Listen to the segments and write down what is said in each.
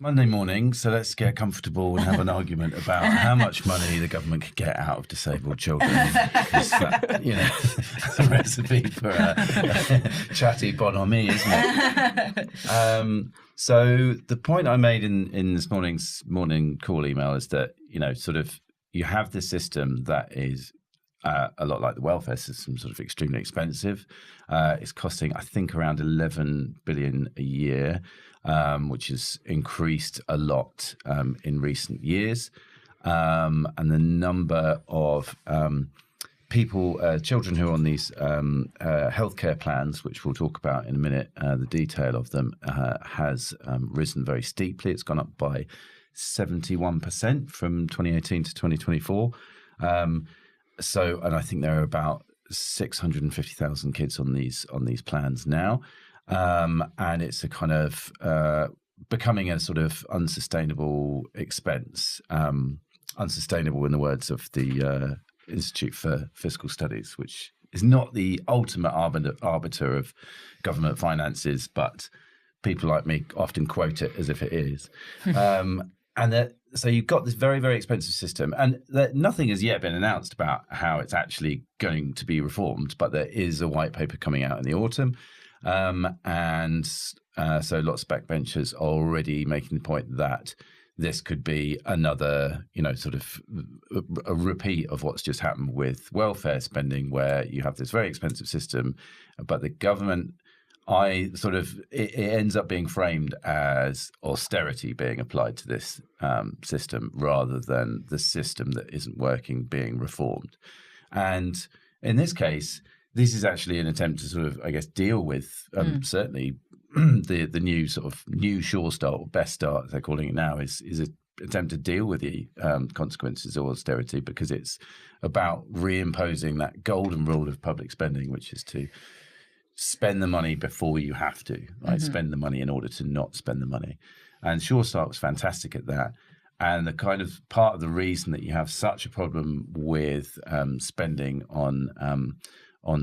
Monday morning, so let's get comfortable and have an argument about how much money the government could get out of disabled children. Because that, it's a recipe for a chatty bonhomie, isn't it? So the point I made in this morning's morning call email is that, you have this system that is a lot like the welfare system, sort of extremely expensive. It's costing, I think, around 11 billion a year. Which has increased a lot in recent years. And the number of children who are on these healthcare plans, which we'll talk about in a minute, the detail of them, has risen very steeply. It's gone up by 71% from 2018 to 2024. And I think there are about 650,000 kids on these plans now. And it's a kind of becoming a sort of unsustainable expense, unsustainable in the words of the Institute for Fiscal Studies, which is not the ultimate arbiter of government finances, but people like me often quote it as if it is. So you've got this very, very expensive system, and nothing has yet been announced about how it's actually going to be reformed, but there is a white paper coming out in the autumn. So lots of backbenchers are already making the point that this could be another, sort of a repeat of what's just happened with welfare spending, where you have this very expensive system, but the government, it ends up being framed as austerity being applied to this system rather than the system that isn't working being reformed. And in this case, this is actually an attempt to sort of, I guess, deal with certainly the new sort of new Sure Start, or Best Start, as they're calling it now, is an attempt to deal with the consequences of austerity, because it's about reimposing that golden rule of public spending, which is to spend the money before you have to, right? Mm-hmm. Spend the money in order to not spend the money. And Sure Start was fantastic at that. And the kind of part of the reason that you have such a problem with spending on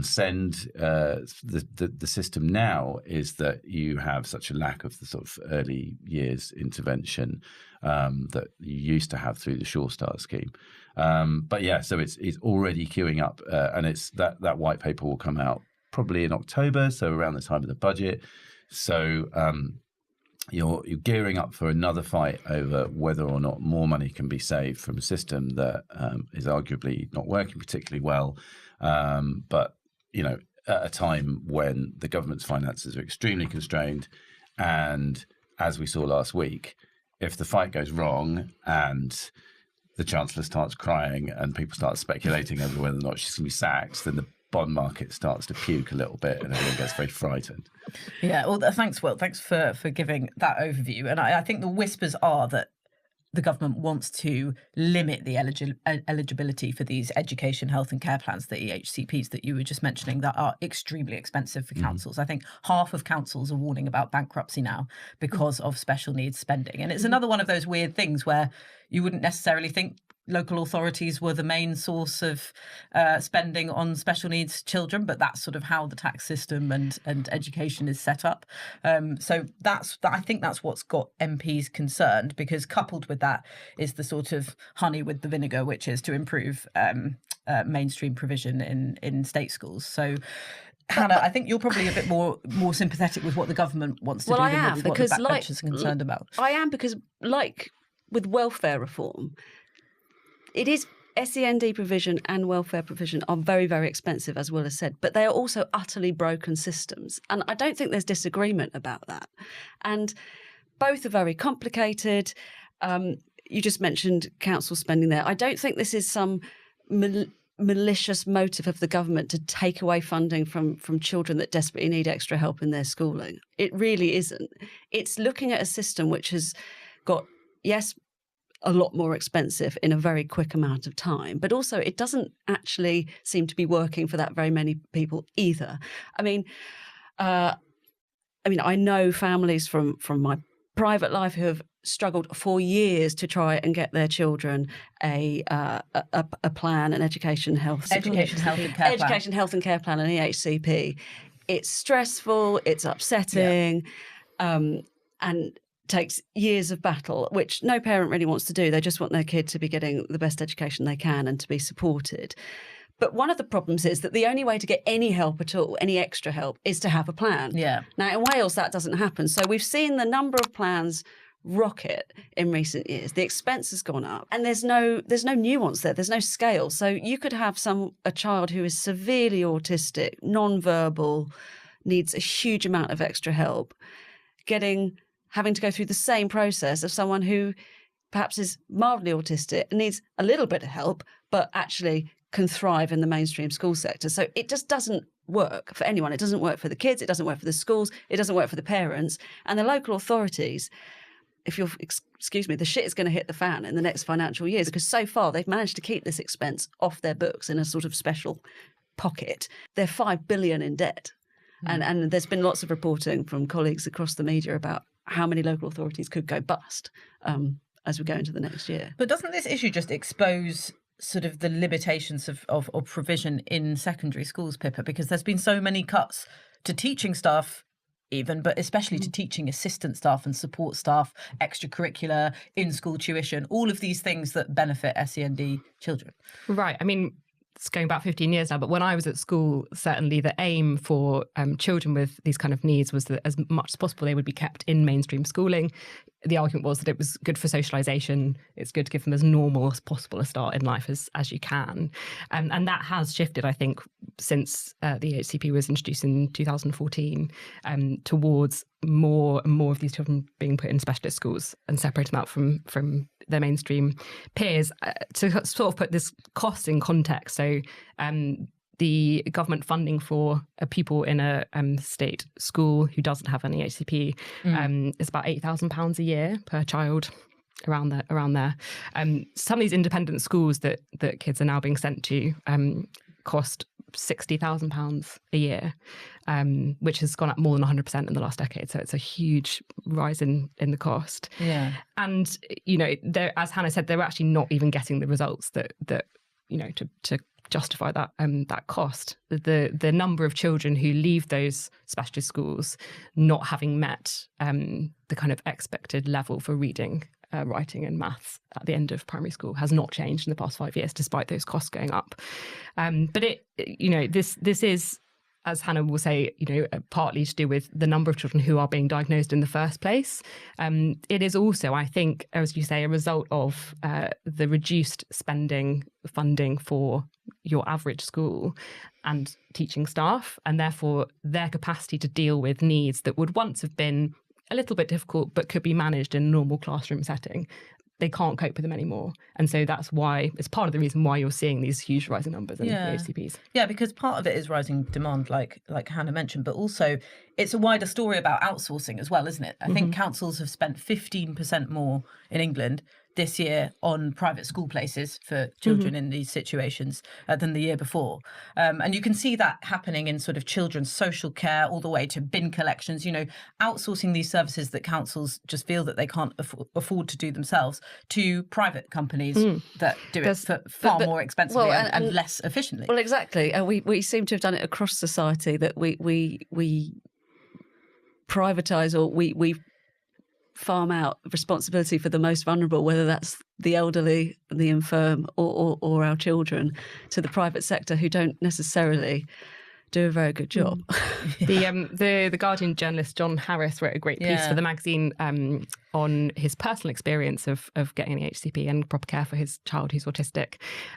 SEND, the system now, is that you have such a lack of the sort of early years intervention that you used to have through the Sure Start scheme. So it's already queuing up, and it's that white paper will come out probably in October, so around the time of the budget. So you're gearing up for another fight over whether or not more money can be saved from a system that is arguably not working particularly well. But, at a time when the government's finances are extremely constrained. And as we saw last week, if the fight goes wrong and the Chancellor starts crying and people start speculating over whether or not she's going to be sacked, then the bond market starts to puke a little bit and everyone gets very frightened. Yeah, well, thanks, Will. Thanks for giving that overview. And I think the whispers are that the government wants to limit the eligibility for these education, health and care plans, the EHCPs that you were just mentioning, that are extremely expensive for councils. I think half of councils are warning about bankruptcy now because of special needs spending. And it's another one of those weird things where you wouldn't necessarily think local authorities were the main source of spending on special needs children, but that's sort of how the tax system and education is set up. So I think that's what's got MPs concerned, because coupled with that is the sort of honey with the vinegar, which is to improve mainstream provision in state schools. So Hannah, I think you're probably a bit more sympathetic with what the government wants to do than what the backbenchers are concerned about. I am, because like with welfare reform, it is SEND provision and welfare provision are very, very expensive, as Will has said, but they are also utterly broken systems. And I don't think there's disagreement about that. And both are very complicated. You just mentioned council spending there. I don't think this is some malicious motive of the government to take away funding from children that desperately need extra help in their schooling. It really isn't. It's looking at a system which has got, yes, a lot more expensive in a very quick amount of time, but also it doesn't actually seem to be working for that very many people either. I mean, I know families from my private life who have struggled for years to try and get their children a plan, an education, health and care plan, an EHCP. It's stressful, it's upsetting, and takes years of battle, which no parent really wants to do. They just want their kid to be getting the best education they can and to be supported. But one of the problems is that the only way to get any help at all, any extra help, is to have a plan. Yeah. Now, in Wales, that doesn't happen. So we've seen the number of plans rocket in recent years. The expense has gone up, and there's no nuance there. There's no scale. So you could have a child who is severely autistic, non-verbal, needs a huge amount of extra help, having to go through the same process of someone who perhaps is mildly autistic and needs a little bit of help, but actually can thrive in the mainstream school sector. So it just doesn't work for anyone. It doesn't work for the kids. It doesn't work for the schools. It doesn't work for the parents. And the local authorities, the shit is going to hit the fan in the next financial years, because so far they've managed to keep this expense off their books in a sort of special pocket. They're 5 billion in debt. And there's been lots of reporting from colleagues across the media about how many local authorities could go bust as we go into the next year. But doesn't this issue just expose sort of the limitations of provision in secondary schools, Pippa? Because there's been so many cuts to teaching staff even, but especially to teaching assistant staff and support staff, extracurricular, in-school tuition, all of these things that benefit SEND children. Right. I mean, it's going back 15 years now, but when I was at school, certainly the aim for children with these kind of needs was that as much as possible they would be kept in mainstream schooling. The argument was that it was good for socialisation. It's good to give them as normal as possible a start in life as you can. And that has shifted, I think, since the HCP was introduced in 2014 towards more and more of these children being put in specialist schools and separating them out from their mainstream peers. To sort of put this cost in context, so the government funding for a pupil in a state school who doesn't have any HCP is about £8,000 a year per child, around there. Some of these independent schools that kids are now being sent to cost £60,000 a year, which has gone up more than 100% in the last decade. So it's a huge rise in the cost. Yeah. And, as Hannah said, they're actually not even getting the results that to justify that cost. The number of children who leave those specialist schools not having met the kind of expected level for reading, writing and maths at the end of primary school has not changed in the past 5 years, despite those costs going up. But this is, as Hannah will say, partly to do with the number of children who are being diagnosed in the first place. It is also, I think, as you say, a result of the reduced funding for your average school and teaching staff, and therefore their capacity to deal with needs that would once have been a little bit difficult but could be managed in a normal classroom setting. They can't cope with them anymore. And so that's why, it's part of the reason why you're seeing these huge rising numbers in the HCPs. Yeah, because part of it is rising demand, like Hannah mentioned, but also it's a wider story about outsourcing as well, isn't it? I think councils have spent 15% more in England this year on private school places for children in these situations than the year before. And you can see that happening in sort of children's social care all the way to bin collections, outsourcing these services that councils just feel that they can't afford to do themselves to private companies that do it for far more expensively and less efficiently. Well, exactly. We seem to have done it across society, that we privatise, or we farm out responsibility for the most vulnerable, whether that's the elderly, the infirm, or our children, to the private sector who don't necessarily do a very good job. The Guardian journalist John Harris wrote a great piece for the magazine on his personal experience of getting an HCP and proper care for his child who's autistic.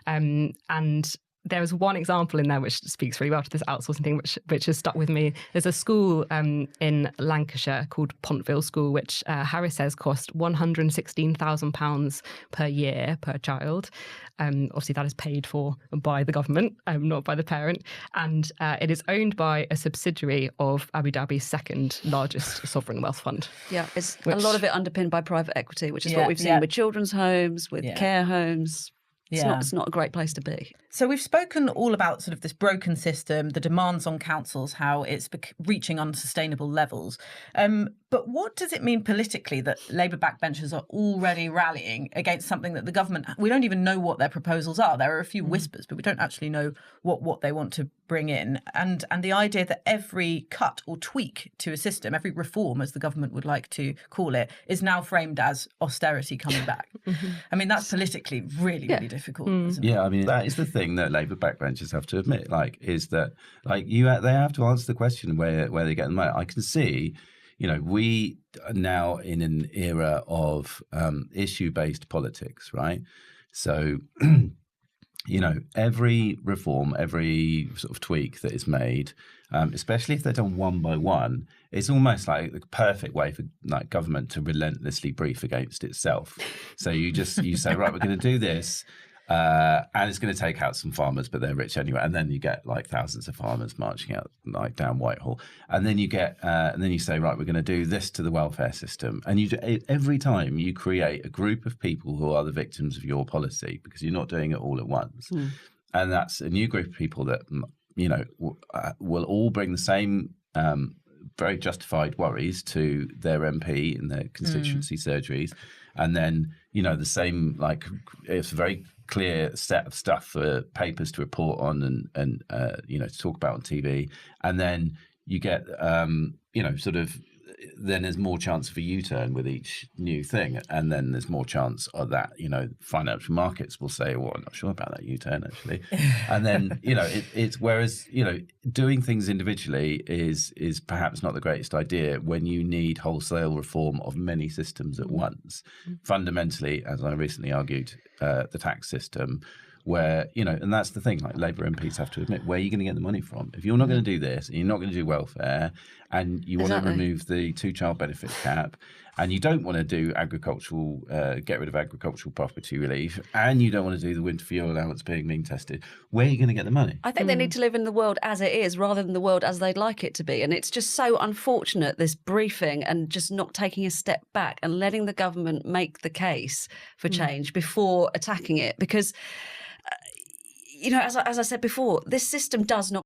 And there was one example in there which speaks really well to this outsourcing thing, which has stuck with me. There's a school in Lancashire called Pontville School, which Harris says cost £116,000 per year per child. Obviously, that is paid for by the government, not by the parent. And it is owned by a subsidiary of Abu Dhabi's second largest sovereign wealth fund. Yeah, it's a lot of it underpinned by private equity, which is what we've seen with children's homes, with care homes. It's not a great place to be. So we've spoken all about sort of this broken system, the demands on councils, how it's reaching unsustainable levels. But what does it mean politically that Labour backbenchers are already rallying against something that the government, we don't even know what their proposals are. There are a few whispers, but we don't actually know what they want to bring in. And the idea that every cut or tweak to a system, every reform, as the government would like to call it, is now framed as austerity coming back. I mean, that's politically really difficult, isn't it? Yeah, I mean, that is the thing that Labour backbenchers have to admit, is that, they have to answer the question where they get the money. I can see, we are now in an era of issue-based politics, right? So, every reform, every sort of tweak that is made, especially if they're done one by one, it's almost like the perfect way for government to relentlessly brief against itself. So you say, right, we're going to do this. And it's going to take out some farmers, but they're rich anyway. And then you get thousands of farmers marching out down Whitehall. And then you get, and then you say, right, we're going to do this to the welfare system. And every time you create a group of people who are the victims of your policy, because you're not doing it all at once. And that's a new group of people that, will all bring the same very justified worries to their MP in their constituency surgeries. And then, the same, it's a very clear set of stuff for papers to report on and to talk about on TV. And then you get, then there's more chance of a U-turn with each new thing. And then there's more chance of that, financial markets will say, well, I'm not sure about that U-turn, actually. And then, it's whereas, doing things individually is perhaps not the greatest idea when you need wholesale reform of many systems at once. Fundamentally, as I recently argued, the tax system, where, and that's the thing, Labour MPs have to admit, where are you going to get the money from? If you're not going to do this, and you're not going to do welfare, and you want to remove the 2-child benefit cap, and you don't want to do get rid of agricultural property relief, and you don't want to do the winter fuel allowance being tested, where are you going to get the money? I think they need to live in the world as it is rather than the world as they'd like it to be. And it's just so unfortunate, this briefing and just not taking a step back and letting the government make the case for change before attacking it. Because, as I said before, this system does not